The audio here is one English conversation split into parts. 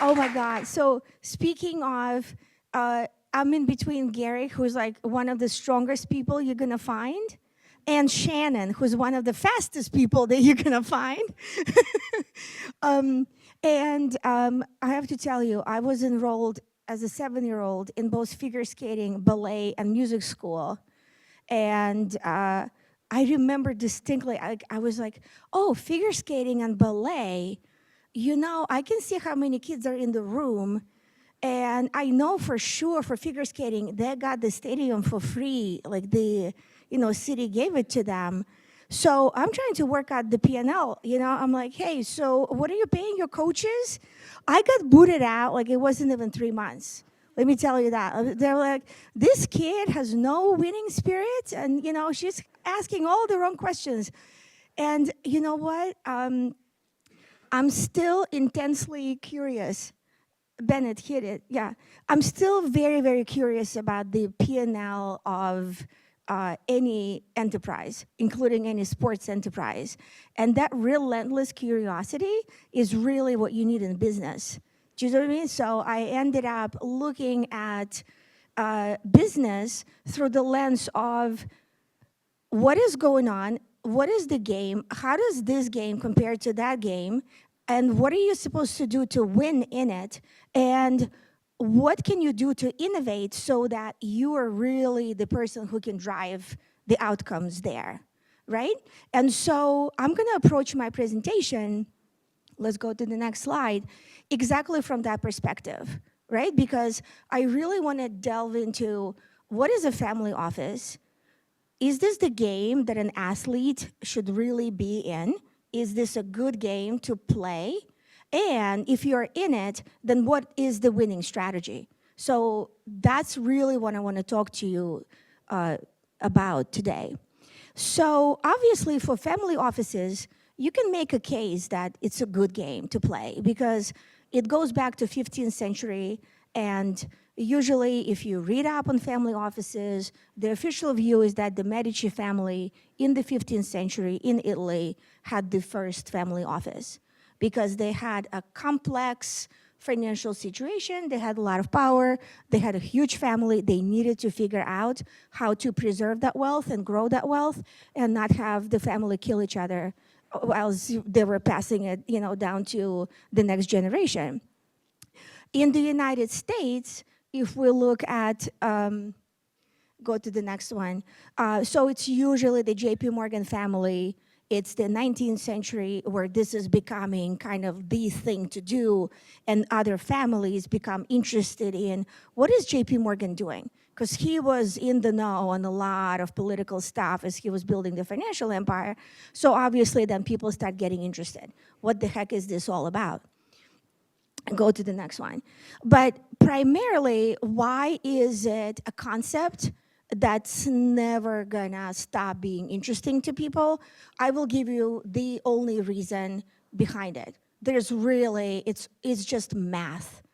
Oh my God. So speaking of, I'm in between Gary, who's like one of the strongest people you're gonna find, and Shannon, who's one of the fastest people that you're gonna find. um, and I have to tell you, I was enrolled as a 7-year-old in both figure skating, ballet, and music school. And I remember distinctly, I was like, oh, figure skating and ballet, I can see how many kids are in the room. And I know for sure for figure skating, they got the stadium for free. Like city gave it to them. So I'm trying to work out the P&L. I'm like, hey, so what are you paying your coaches? I got booted out like it wasn't even 3 months. Let me tell you that. They're like, this kid has no winning spirit, and she's asking all the wrong questions. And you know what? I'm still intensely curious. Bennett hit it. Yeah, I'm still very, very curious about the P&L of any enterprise, including any sports enterprise. And that relentless curiosity is really what you need in business. Do you know what I mean? So I ended up looking at business through the lens of what is going on, what is the game, how does this game compare to that game, and what are you supposed to do to win in it, and what can you do to innovate so that you are really the person who can drive the outcomes there, right? And so I'm going to approach my presentation, let's go to the next slide, exactly from that perspective, right? Because I really want to delve into what is a family office. Is this the game that an athlete should really be in? Is this a good game to play? And if you're in it, then what is the winning strategy? So that's really what I want to talk to you about today. So obviously for family offices, you can make a case that it's a good game to play because it goes back to 15th century, and usually if you read up on family offices, the official view is that the Medici family in the 15th century in Italy had the first family office because they had a complex financial situation, they had a lot of power, they had a huge family, they needed to figure out how to preserve that wealth and grow that wealth and not have the family kill each other while they were passing it down to the next generation. In the United States, if we look at, go to the next one. So it's usually the JP Morgan family. It's the 19th century where this is becoming kind of the thing to do, and other families become interested in what is JP Morgan doing? Because he was in the know on a lot of political stuff as he was building the financial empire. So obviously then people start getting interested. What the heck is this all about? Go to the next one. But primarily, why is it a concept that's never gonna stop being interesting to people? I will give you the only reason behind it. There's really, it's just math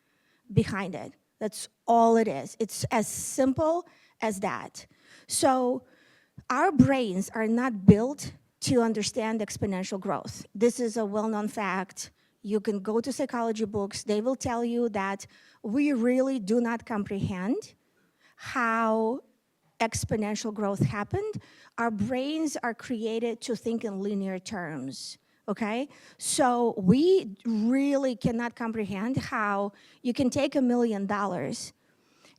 behind it. That's all it is. It's as simple as that. So our brains are not built to understand exponential growth. This is a well-known fact. You can go to psychology books. They will tell you that we really do not comprehend how exponential growth happened. Our brains are created to think in linear terms, okay? So we really cannot comprehend how you can take $1 million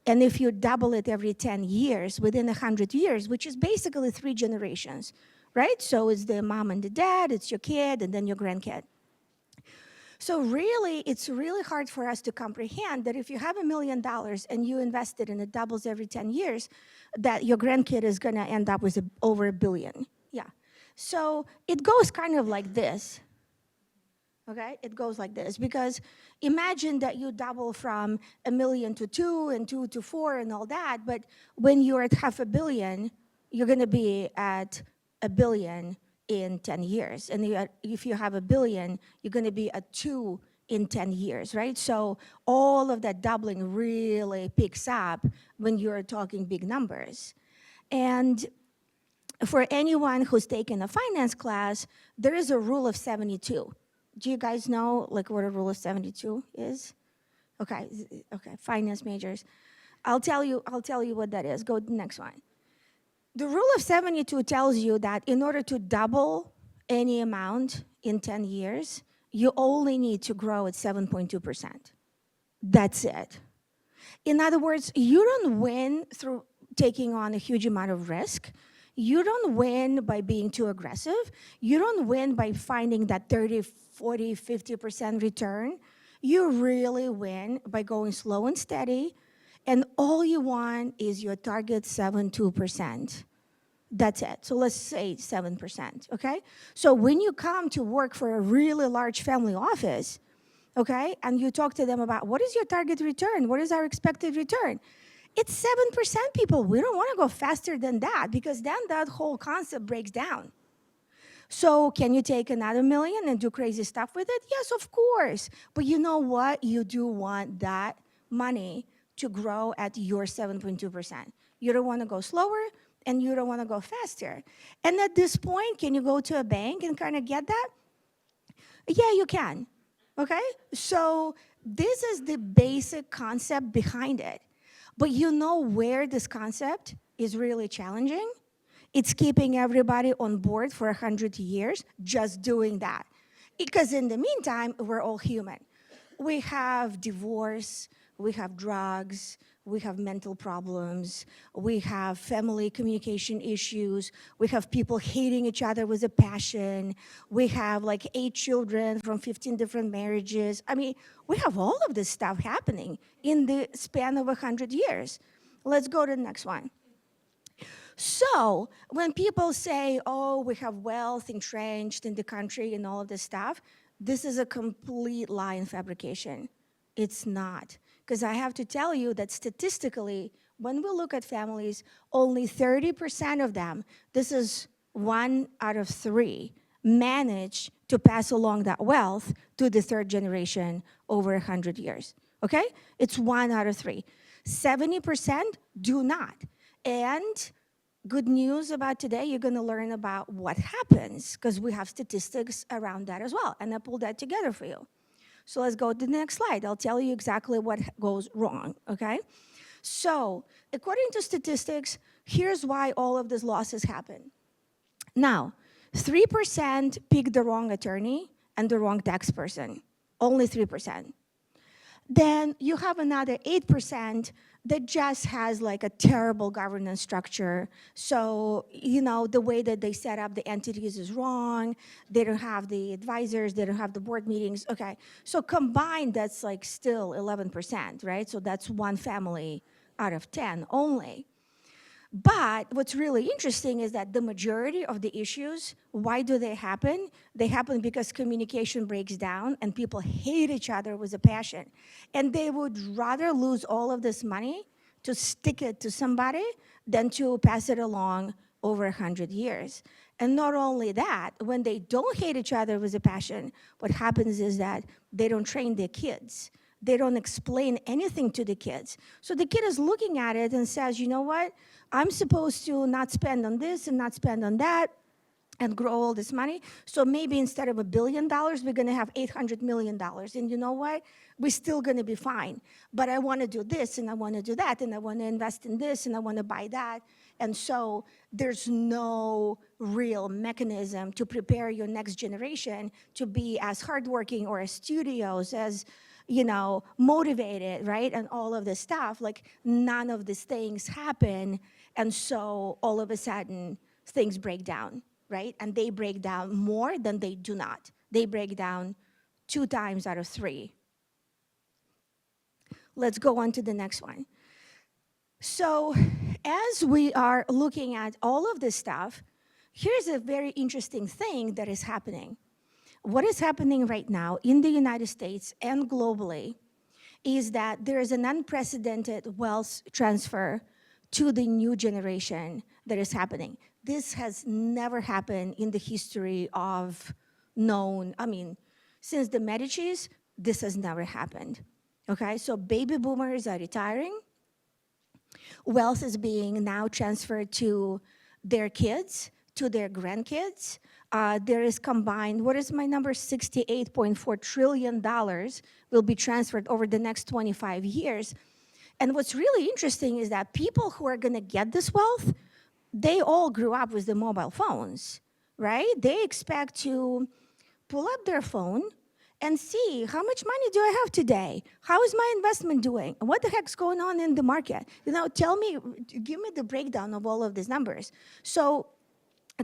and if you double it every 10 years, within 100 years, which is basically 3 generations, right? So it's the mom and the dad, it's your kid, and then your grandkid. So really, it's really hard for us to comprehend that if you have $1 million and you invest it and it doubles every 10 years, that your grandkid is gonna end up with over $1 billion. Yeah. So it goes kind of like this. Okay, it goes like this, because imagine that you double from $1 million to 2 and 2 to 4 and all that, but when you're at $500 million, you're gonna be at $1 billion in 10 years. And if you have $1 billion, you're gonna be at 2 in 10 years, right? So all of that doubling really picks up when you're talking big numbers. And for anyone who's taken a finance class, there is a rule of 72. Do you guys know like what a rule of 72 is? Okay, okay, finance majors. I'll tell you what that is. Go to the next one. The rule of 72 tells you that in order to double any amount in 10 years, you only need to grow at 7.2%. That's it. In other words, you don't win through taking on a huge amount of risk. You don't win by being too aggressive. You don't win by finding that 30, 40, 50% return. You really win by going slow and steady, and all you want is your target 7.2%. That's it. So let's say 7%, okay? So when you come to work for a really large family office, okay, and you talk to them about what is your target return? What is our expected return? It's 7%, people. We don't want to go faster than that because then that whole concept breaks down. So can you take another million and do crazy stuff with it? Yes, of course. But you know what? You do want that money to grow at your 7.2%. You don't want to go slower and you don't want to go faster. And at this point, can you go to a bank and kind of get that? Yeah, you can. Okay? So this is the basic concept behind it. But you know where this concept is really challenging? It's keeping everybody on board for 100 years just doing that. Because in the meantime, we're all human. We have divorce, we have drugs, we have mental problems, we have family communication issues, we have people hating each other with a passion, we have like 8 children from 15 different marriages. I mean, we have all of this stuff happening in the span of 100 years. Let's go to the next one. So when people say, oh, we have wealth entrenched in the country and all of this stuff, this is a complete lie and fabrication. It's not. Because I have to tell you that statistically, when we look at families, only 30% of them, this is 1 out of 3, manage to pass along that wealth to the third generation over 100 years. Okay? It's 1 out of 3. 70% do not. And good news about today, you're going to learn about what happens because we have statistics around that as well. And I pulled that together for you. So let's go to the next slide. I'll tell you exactly what goes wrong, okay? So according to statistics, here's why all of these losses happen. Now, 3% pick the wrong attorney and the wrong tax person, only 3%. Then you have another 8% that just has like a terrible governance structure. So, you know, the way that they set up the entities is wrong. They don't have the advisors, they don't have the board meetings. Okay, so combined, that's like still 11%, right? So that's 1 family out of 10 only. But what's really interesting is that the majority of the issues, why do they happen? They happen because communication breaks down and people hate each other with a passion. And they would rather lose all of this money to stick it to somebody than to pass it along over 100 years. And not only that, when they don't hate each other with a passion, what happens is that they don't train their kids. They don't explain anything to the kids. So the kid is looking at it and says, you know what? I'm supposed to not spend on this and not spend on that and grow all this money. So maybe instead of $1 billion, we're going to have $800 million. And you know what? We're still going to be fine. But I want to do this and I want to do that and I want to invest in this and I want to buy that. And so there's no real mechanism to prepare your next generation to be as hardworking or as studious, as motivated, right? And all of this stuff, like none of these things happen. And so all of a sudden, things break down, right? And they break down more than they do not. They break down 2 times out of 3. Let's go on to the next one. So as we are looking at all of this stuff, here's a very interesting thing that is happening. What is happening right now in the United States and globally is that there is an unprecedented wealth transfer to the new generation that is happening. This has never happened in the history of since the Medicis, this has never happened. Okay, so baby boomers are retiring. Wealth is being now transferred to their kids, to their grandkids. There is combined, what is my number? $68.4 trillion will be transferred over the next 25 years. And what's really interesting is that people who are going to get this wealth, they all grew up with the mobile phones, right? They expect to pull up their phone and see how much money do I have today? How is my investment doing? What the heck's going on in the market? Tell me, give me the breakdown of all of these numbers. So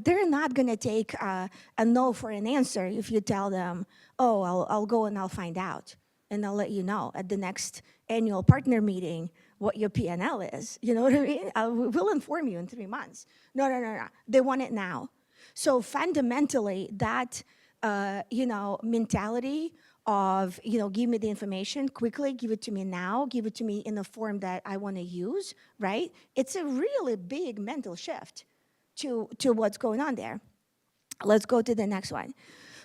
they're not going to take a no for an answer if you tell them, oh, I'll go and I'll find out. And I'll let you know at the next annual partner meeting what your P&L is. You know what I mean? We'll inform you in 3 months. No. They want it now. So fundamentally, that mentality of, give me the information quickly, give it to me now, give it to me in a form that I want to use, right? It's a really big mental shift to what's going on there. Let's go to the next one.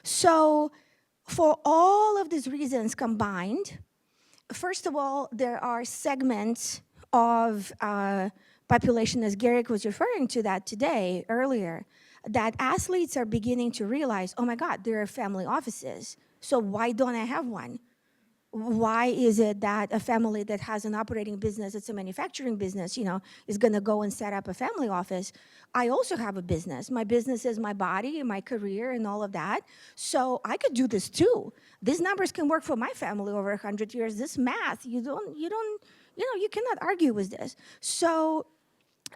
So for all of these reasons combined, first of all, there are segments of population, as Garrick was referring to that today, earlier, that athletes are beginning to realize, oh my God, there are family offices. So why don't I have one? Why is it that a family that has an operating business, it's a manufacturing business, is going to go and set up a family office? I also have a business. My business is my body, my career, and all of that. So I could do this too. These numbers can work for my family over 100 years. This math, you cannot argue with this. So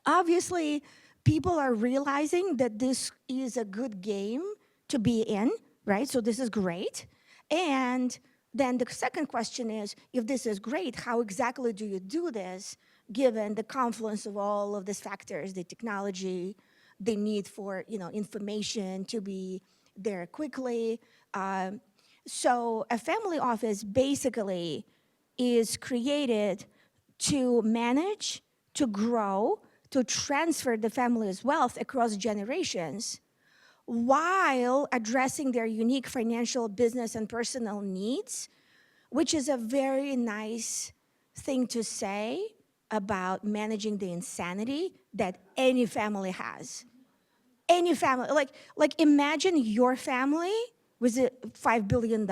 obviously, people are realizing that this is a good game to be in, right? So this is great. And then the second question is, if this is great, how exactly do you do this, given the confluence of all of these factors, the technology, the need for information to be there quickly. So a family office basically is created to manage, to grow, to transfer the family's wealth across generations, while addressing their unique financial, business, and personal needs, which is a very nice thing to say about managing the insanity that any family has. Any family, like imagine your family with $5 billion,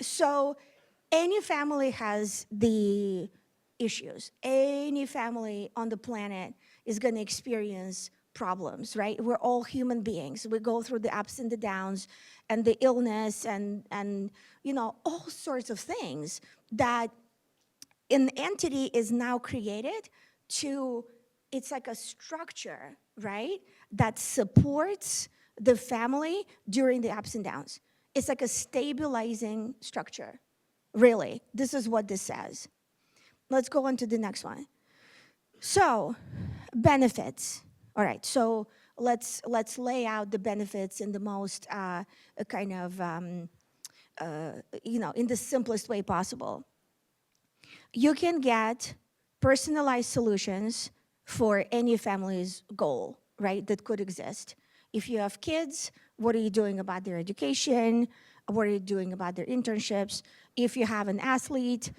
So any family has the issues. Any family on the planet is going to experience problems, right? We're all human beings. We go through the ups and the downs and the illness and all sorts of things that an entity is now created to, it's like a structure, right? That supports the family during the ups and downs. It's like a stabilizing structure, really. This is what this says. Let's go on to the next one. So, benefits. All right, so let's lay out the benefits in the most in the simplest way possible. You can get personalized solutions for any family's goal, right, that could exist. If you have kids, what are you doing about their education? What are you doing about their internships? If you have an athlete,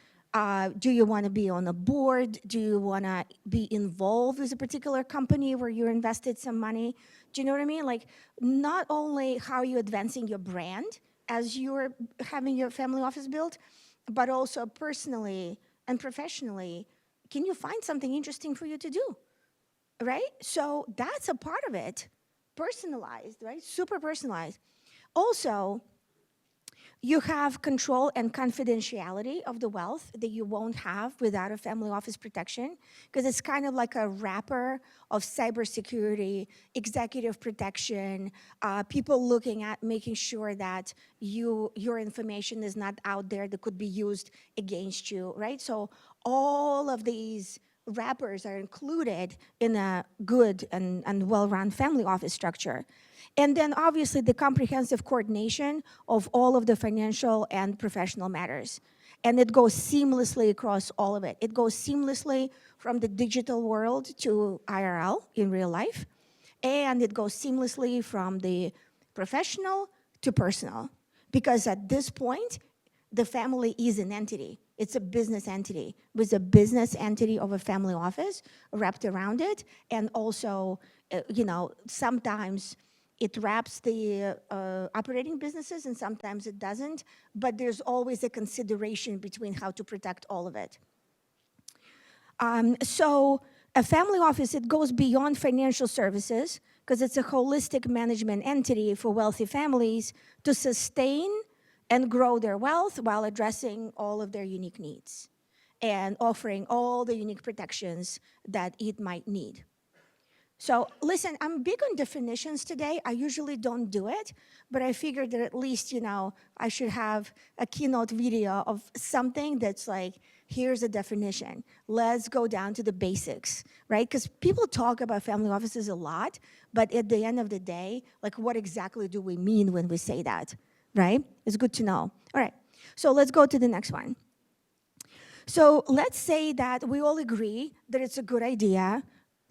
do you want to be on a board? Do you want to be involved with a particular company where you invested some money? Do you know what I mean? Like, not only how are you advancing your brand as you're having your family office built, but also personally and professionally, can you find something interesting for you to do, right? So that's a part of it. Personalized, right? Super personalized. Also, you have control and confidentiality of the wealth that you won't have without a family office protection, because it's kind of like a wrapper of cybersecurity, executive protection, people looking at making sure that your information is not out there that could be used against you, right? So all of these wrappers are included in a good and well-run family office structure. And then obviously the comprehensive coordination of all of the financial and professional matters. And it goes seamlessly across all of it. It goes seamlessly from the digital world to IRL in real life. And it goes seamlessly from the professional to personal. Because at this point, the family is an entity. It's a business entity with a business entity of a family office wrapped around it. And also, sometimes it wraps the operating businesses and sometimes it doesn't. But there's always a consideration between how to protect all of it. So a family office, it goes beyond financial services because it's a holistic management entity for wealthy families to sustain and grow their wealth while addressing all of their unique needs and offering all the unique protections that it might need. So listen, I'm big on definitions today. I usually don't do it, but I figured that at least, I should have a keynote video of something that's like, here's a definition. Let's go down to the basics, right? Because people talk about family offices a lot, but at the end of the day, like what exactly do we mean when we say that, right? It's good to know. All right, so let's go to the next one. So let's say that we all agree that it's a good idea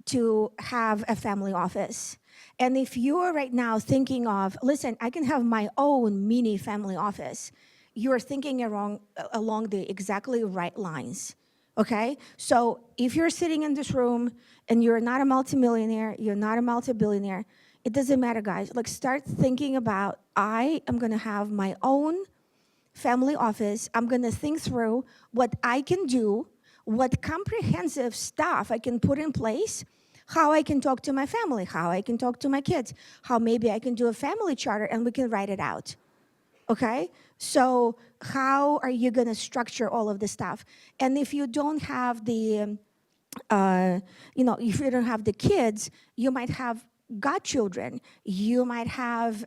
to have a family office. And if you're right now thinking of, listen, I can have my own mini family office, you're thinking along the exactly right lines, okay? So if you're sitting in this room and you're not a multimillionaire, you're not a multi-billionaire, it doesn't matter, guys. Like, start thinking about, I am gonna have my own family office. I'm gonna think through what I can do, what comprehensive stuff I can put in place, how I can talk to my family, how I can talk to my kids, how maybe I can do a family charter and we can write it out, okay? So how are you gonna structure all of this stuff? And if you don't have the, if you don't have the kids, you might have godchildren, you might have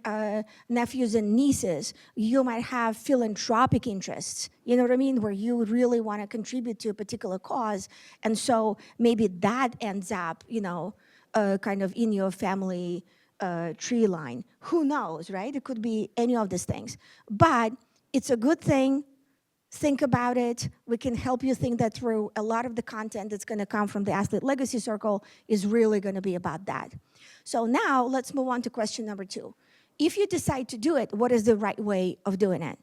nephews and nieces, you might have philanthropic interests, you know what I mean, where you really want to contribute to a particular cause, and so maybe that ends up, kind of in your family tree line. Who knows, right? It could be any of these things, but it's a good thing. Think about it. We can help you think that through. A lot of the content that's going to come from the Athlete Legacy Circle is really going to be about that. So now let's move on to question number 2. If you decide to do it, what is the right way of doing it?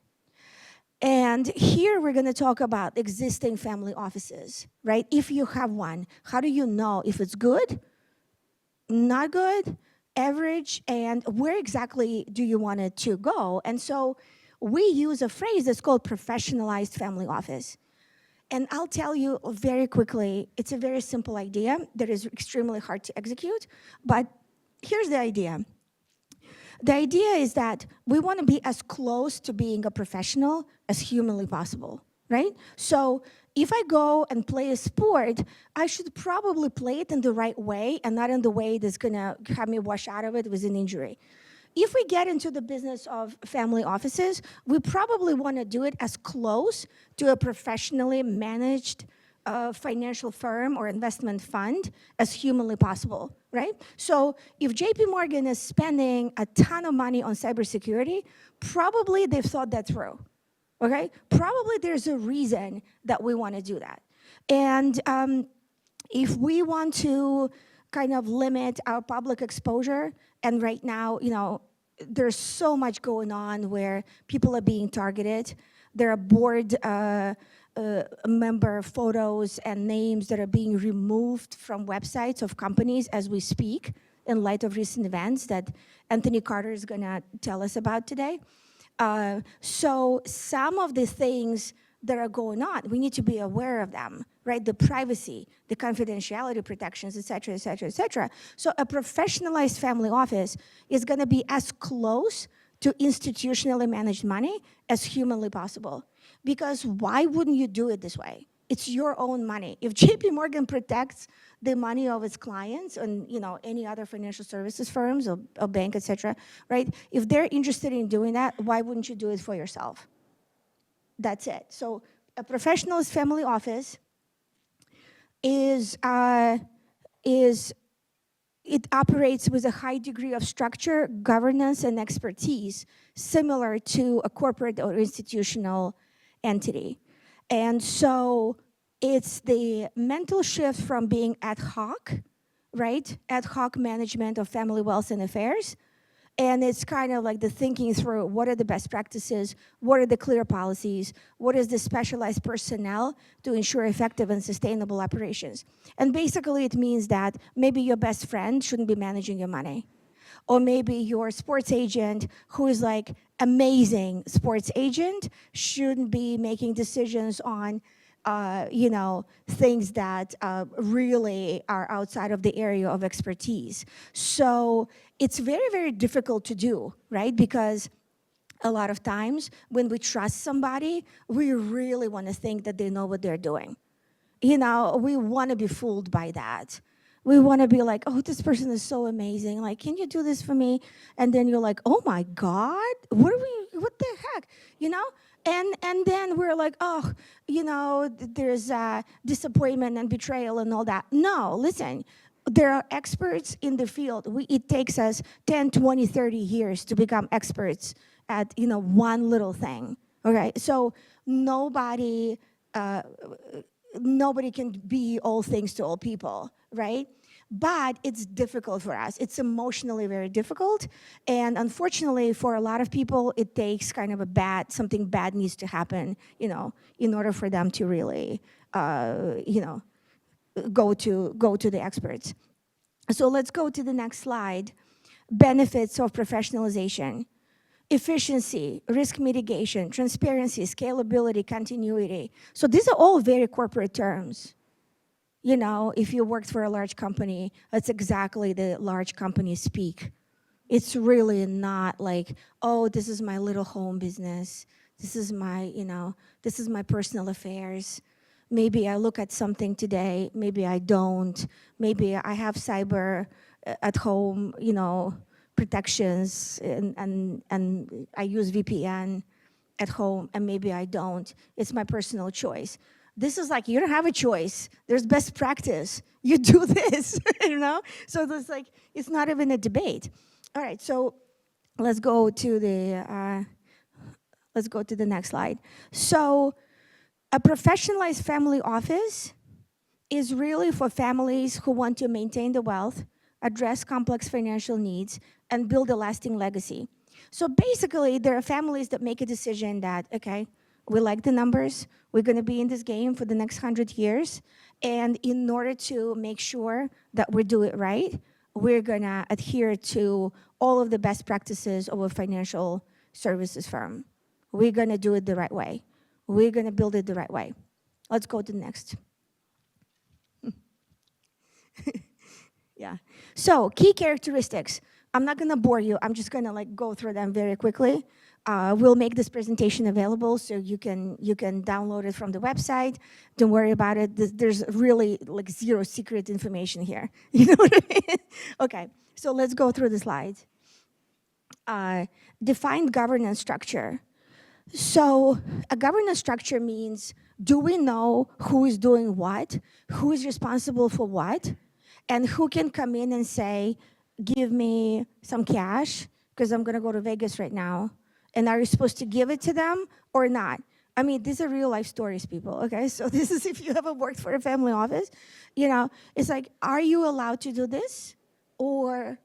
And here we're going to talk about existing family offices, right? If you have one, how do you know if it's good, not good, average, and where exactly do you want it to go? And so we use a phrase that's called professionalized family office. And I'll tell you very quickly, it's a very simple idea that is extremely hard to execute, but here's the idea. The idea is that we want to be as close to being a professional as humanly possible, right? So if I go and play a sport, I should probably play it in the right way and not in the way that's going to have me wash out of it with an injury. If we get into the business of family offices, we probably want to do it as close to a professionally managed financial firm or investment fund as humanly possible, right? So if JP Morgan is spending a ton of money on cybersecurity, probably they've thought that through, okay? Probably there's a reason that we want to do that. And if we want to kind of limit our public exposure, and right now, there's so much going on where people are being targeted. There are board member photos and names that are being removed from websites of companies as we speak in light of recent events that Anthony Carter is gonna tell us about today. So some of the things that are going on, we need to be aware of them, right? The privacy, the confidentiality protections, et cetera, et cetera, et cetera. So a professionalized family office is gonna be as close to institutionally managed money as humanly possible. Because why wouldn't you do it this way? It's your own money. If JP Morgan protects the money of its clients and any other financial services firms or bank, et cetera, right? If they're interested in doing that, why wouldn't you do it for yourself? That's it. So a professional's family office it operates with a high degree of structure, governance, and expertise, similar to a corporate or institutional entity. And so it's the mental shift from being ad hoc, right? Ad hoc management of family wealth and affairs, And it's kind of like the thinking through what are the best practices, what are the clear policies, what is the specialized personnel to ensure effective and sustainable operations. And basically it means that maybe your best friend shouldn't be managing your money. Or maybe your sports agent, who is like amazing sports agent, shouldn't be making decisions on things that really are outside of the area of expertise. So it's very, very difficult to do, right? Because a lot of times when we trust somebody, we really want to think that they know what they're doing. We want to be fooled by that. We want to be like, oh, this person is so amazing. Like, can you do this for me? And then you're like, oh my God, what the heck? And then we're like, oh, there's disappointment and betrayal and all that. No, listen, there are experts in the field. It takes us 10, 20, 30 years to become experts at, one little thing. Okay, so nobody can be all things to all people, right? But it's difficult for us. It's emotionally very difficult. And unfortunately, for a lot of people, it takes kind of something bad needs to happen, in order for them to really, go to the experts. So let's go to the next slide. Benefits of professionalization. Efficiency, risk mitigation, transparency, scalability, continuity. So these are all very corporate terms. If you worked for a large company, that's exactly the large companies speak. It's really not like, oh, this is my little home business. This is my personal affairs. Maybe I look at something today, maybe I don't. Maybe I have cyber at home, protections, and I use VPN at home, and maybe I don't. It's my personal choice. This is like, you don't have a choice. There's best practice. You do this, So there's like, it's not even a debate. All right, so let's go to the next slide. So a professionalized family office is really for families who want to maintain the wealth, address complex financial needs, and build a lasting legacy. So basically, there are families that make a decision that, okay, we like the numbers, we're going to be in this game for the next 100 years, and in order to make sure that we do it right, we're going to adhere to all of the best practices of a financial services firm. We're going to do it the right way. We're going to build it the right way. Let's go to the next. Yeah. So key characteristics. I'm not going to bore you. I'm just going to go through them very quickly. We'll make this presentation available so you can download it from the website. Don't worry about it. There's really zero secret information here. You know what I mean? Okay. So let's go through the slides. Defined governance structure. So a governance structure means, do we know who is doing what, who is responsible for what, and who can come in and say, give me some cash because I'm going to go to Vegas right now. And are you supposed to give it to them or not? I mean, these are real life stories, people, okay? So this is if you ever worked for a family office, it's like, are you allowed to do this or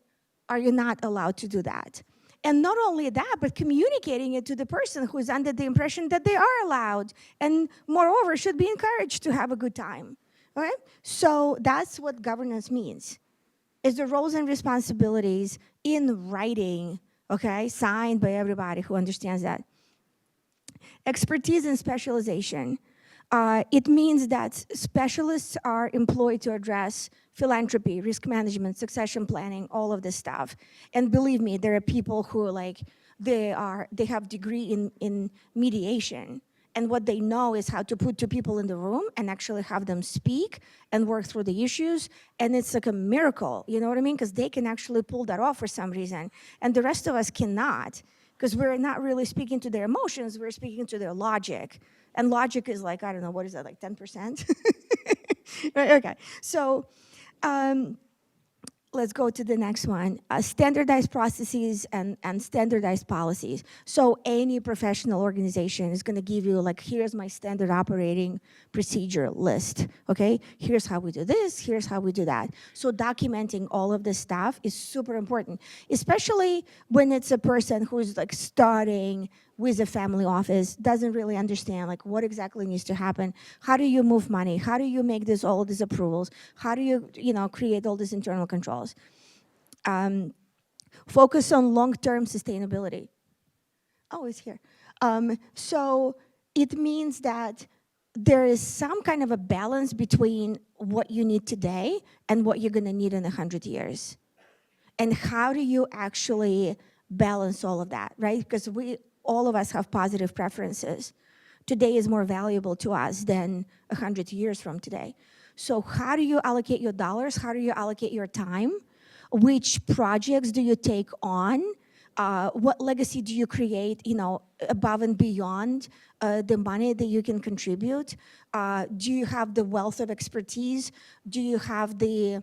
are you not allowed to do that? And not only that, but communicating it to the person who's under the impression that they are allowed and moreover should be encouraged to have a good time, okay? So that's what governance means. Is the roles and responsibilities in writing, okay, signed by everybody who understands that. Expertise and specialization. It means that specialists are employed to address philanthropy, risk management, succession planning, all of this stuff. And believe me, there are people who they have degree in mediation. And what they know is how to put two people in the room and actually have them speak and work through the issues. And it's like a miracle, you know what I mean? Because they can actually pull that off for some reason. And the rest of us cannot, because we're not really speaking to their emotions, we're speaking to their logic. And logic is I don't know, what is that, 10%? Right, okay. So Let's go to the next one. Standardized processes and standardized policies. So any professional organization is going to give you like, here's my standard operating procedure list, okay? Here's how we do this, here's how we do that. So documenting all of this stuff is super important, especially when it's a person who's like starting with a family office, doesn't really understand like what exactly needs to happen. How do you move money? How do you make this all these approvals? How do you create all these internal controls? Focus on long-term sustainability. Oh, it's here. So it means that there is some kind of a balance between what you need today and what you're going to need in 100 years. And how do you actually balance all of that, right? Because all of us have positive preferences. Today is more valuable to us than 100 years from today. So how do you allocate your dollars? How do you allocate your time? Which projects do you take on? What legacy do you create, above and beyond the money that you can contribute? Do you have the wealth of expertise? Do you have the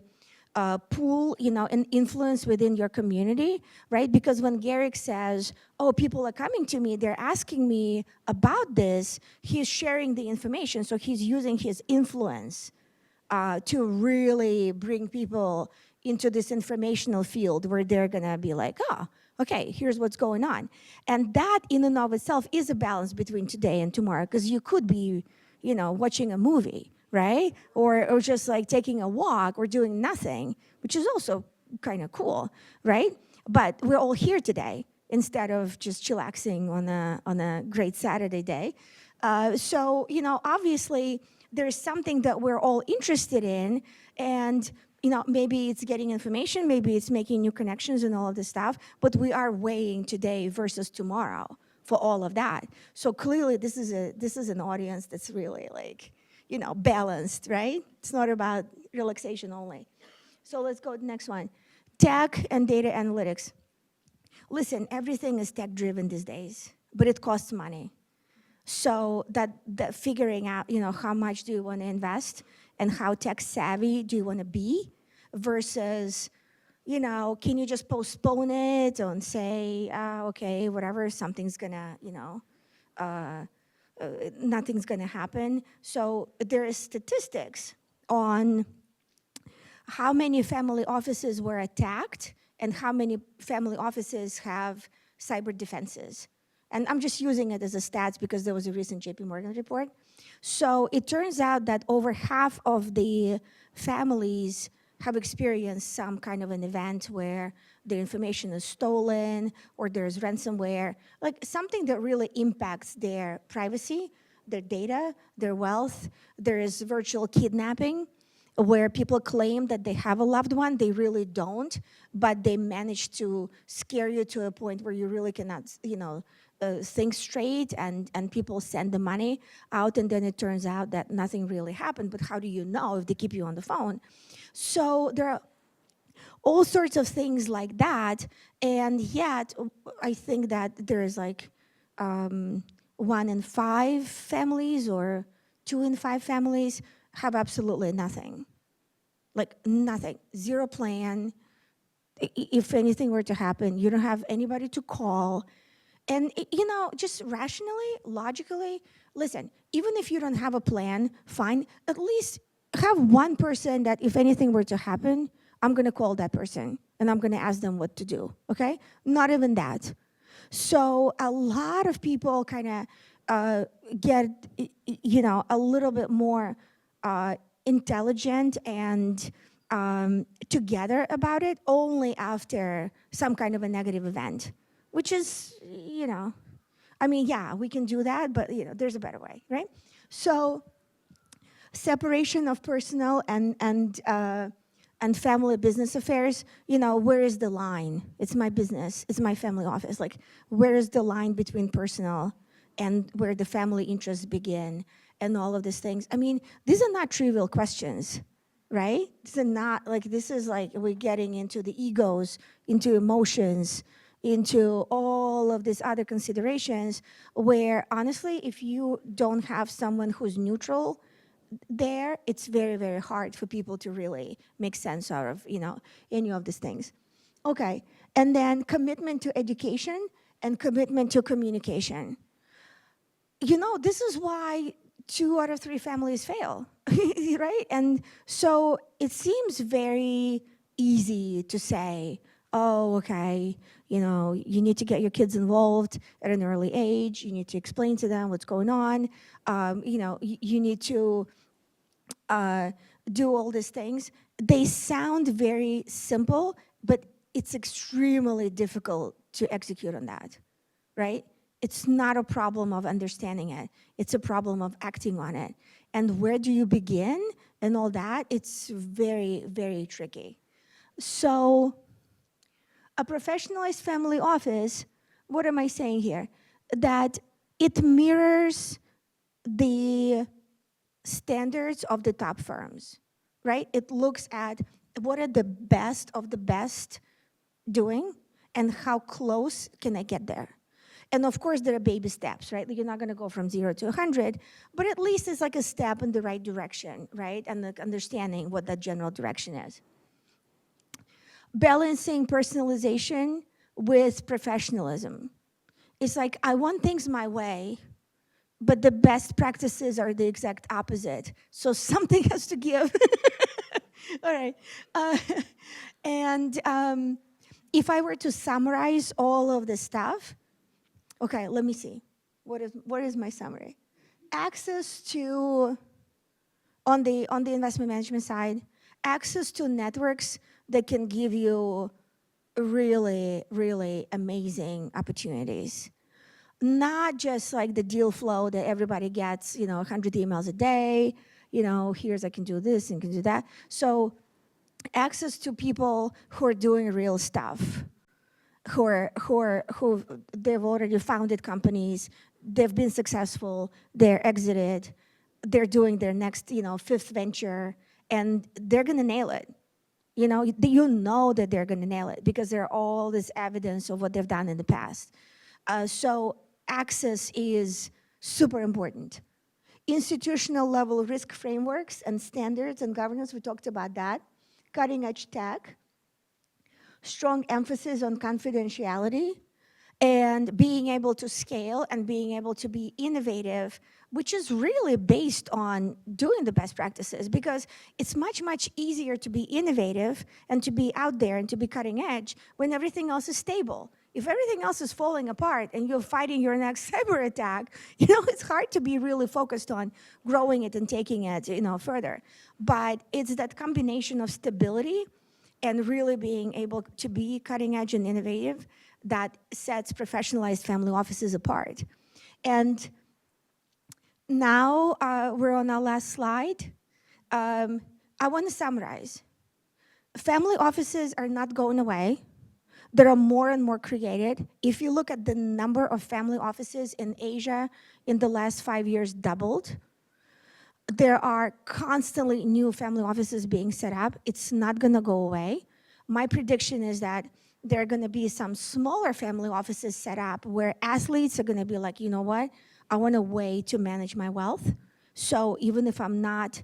pool, and influence within your community, right? Because when Garrick says, oh, people are coming to me, they're asking me about this, he's sharing the information. So he's using his influence to really bring people into this informational field where they're gonna be like, oh, okay, here's what's going on. And that in and of itself is a balance between today and tomorrow, because you could be, watching a movie, right? Or just like taking a walk or doing nothing, which is also kind of cool, right? But we're all here today instead of just chillaxing on a great Saturday day. So, obviously there's something that we're all interested in, and maybe it's getting information, maybe it's making new connections and all of this stuff, but we are weighing today versus tomorrow for all of that. So clearly this is an audience that's really like, balanced, right? It's not about relaxation only. So let's go to the next one. Tech and data analytics. Listen, everything is tech driven these days, but it costs money. So that figuring out, how much do you want to invest and how tech savvy do you want to be versus, can you just postpone it and say, okay, whatever, something's gonna, nothing's gonna happen. So there is statistics on how many family offices were attacked and how many family offices have cyber defenses. And I'm just using it as a stats because there was a recent JP Morgan report. So it turns out that over half of the families have experienced some kind of an event where their information is stolen or there's ransomware, like something that really impacts their privacy, their data, their wealth. There is virtual kidnapping, where people claim that they have a loved one, they really don't, but they manage to scare you to a point where you really cannot, think straight, and people send the money out, and then it turns out that nothing really happened. But how do you know if they keep you on the phone? So there are all sorts of things like that, and yet I think that there's like 1 in 5 families or 2 in 5 families have absolutely nothing. Like nothing, zero plan. If anything were to happen, you don't have anybody to call. And just rationally, logically, listen, even if you don't have a plan, fine, at least have one person that if anything were to happen, I'm gonna call that person and I'm gonna ask them what to do, okay? Not even that. So a lot of people kind of get, a little bit more intelligent and together about it only after some kind of a negative event, which is, yeah, we can do that, but there's a better way, right? So separation of personal and family business affairs, where is the line? It's my business, it's my family office. Like, where is the line between personal and where the family interests begin and all of these things? I mean, these are not trivial questions, right? This is like we're getting into the egos, into emotions, into all of these other considerations where honestly, if you don't have someone who's neutral there, it's very, very hard for people to really make sense out of, any of these things. Okay, and then commitment to education and commitment to communication. This is why 2 out of 3 families fail, right? And so it seems very easy to say, oh, okay, you need to get your kids involved at an early age. You need to explain to them what's going on. You need to do all these things. They sound very simple, but it's extremely difficult to execute on that, right? It's not a problem of understanding it. It's a problem of acting on it. And where do you begin and all that? It's very, very tricky. So a professionalized family office, what am I saying here? That it mirrors the standards of the top firms, right? It looks at what are the best of the best doing and how close can I get there. And of course, there are baby steps, right? You're not going to go from 0 to 100, but at least it's like a step in the right direction, right? And the understanding what that general direction is. Balancing personalization with professionalism. It's like, I want things my way, but the best practices are the exact opposite. So something has to give. All right. And if I were to summarize all of this stuff, okay, let me see. What is my summary? Access to, on the investment management side, access to networks that can give you really, really amazing opportunities. Not just like the deal flow that everybody gets, 100 emails a day, here's I can do this and can do that. So access to people who are doing real stuff, who they've already founded companies, they've been successful, they're exited, they're doing their next, 5th venture, and they're gonna nail it. You know that they're gonna nail it because there's all this evidence of what they've done in the past. So access is super important. Institutional level risk frameworks and standards and governance, we talked about that. Cutting edge tech. Strong emphasis on confidentiality and being able to scale and being able to be innovative, which is really based on doing the best practices, because it's much, much easier to be innovative and to be out there and to be cutting edge when everything else is stable. If everything else is falling apart and you're fighting your next cyber attack, it's hard to be really focused on growing it and taking it, further. But it's that combination of stability and really being able to be cutting edge and innovative that sets professionalized family offices apart. And now we're on our last slide. I want to summarize. Family offices are not going away. There are more and more created. If you look at the number of family offices in Asia in the last 5 years doubled. There are constantly new family offices being set up. It's not gonna go away. My prediction is that there are gonna be some smaller family offices set up where athletes are gonna be like, you know what? I want a way to manage my wealth. So even if I'm not,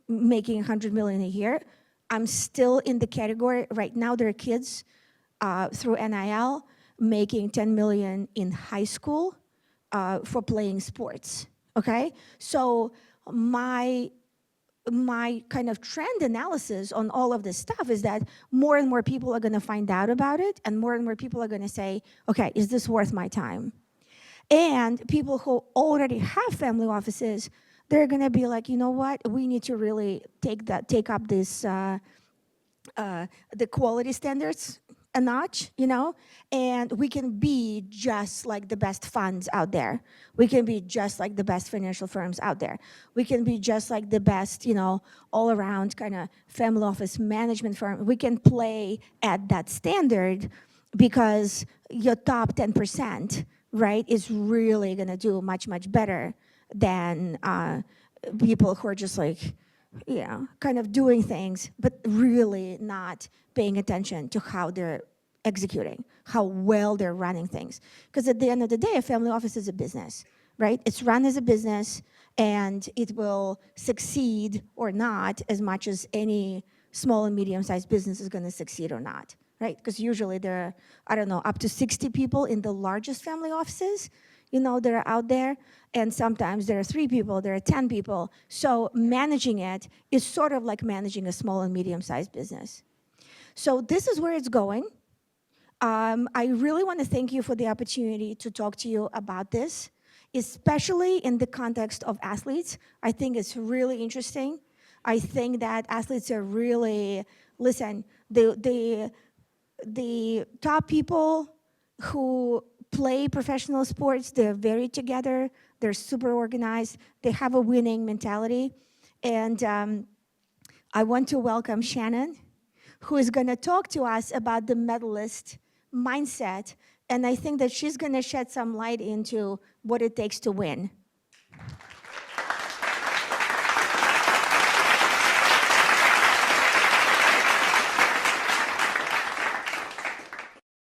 making 100 million a year, I'm still in the category. Right now, there are kids through NIL making 10 million in high school for playing sports. Okay, so my kind of trend analysis on all of this stuff is that more and more people are going to find out about it, and more people are going to say, okay, is this worth my time? And people who already have family offices, they're going to be like, you know what, we need to really take up this the quality standards a notch, and we can be just like the best funds out there. We can be just like the best financial firms out there. We can be just like the best, all around kind of family office management firm. We can play at that standard because your top 10%, right, is really gonna do much, much better than people who are just like, kind of doing things, but really not paying attention to how they're executing, how well they're running things. Because at the end of the day, a family office is a business. right? It's run as a business, and it will succeed or not as much as any small and medium-sized business is going to succeed or not, right? Because usually there are, I don't know, up to 60 people in the largest family offices, that are out there, and sometimes there are 3 people, there are 10 people. So managing it is sort of like managing a small and medium-sized business. So this is where it's going. I really want to thank you for the opportunity to talk to you about this, especially in the context of athletes. I think it's really interesting. I think that athletes are really, listen, the top people who play professional sports, they're very together, they're super organized, they have a winning mentality. And I want to welcome Shannon, who is going to talk to us about the medalist mindset. And I think that she's going to shed some light into what it takes to win.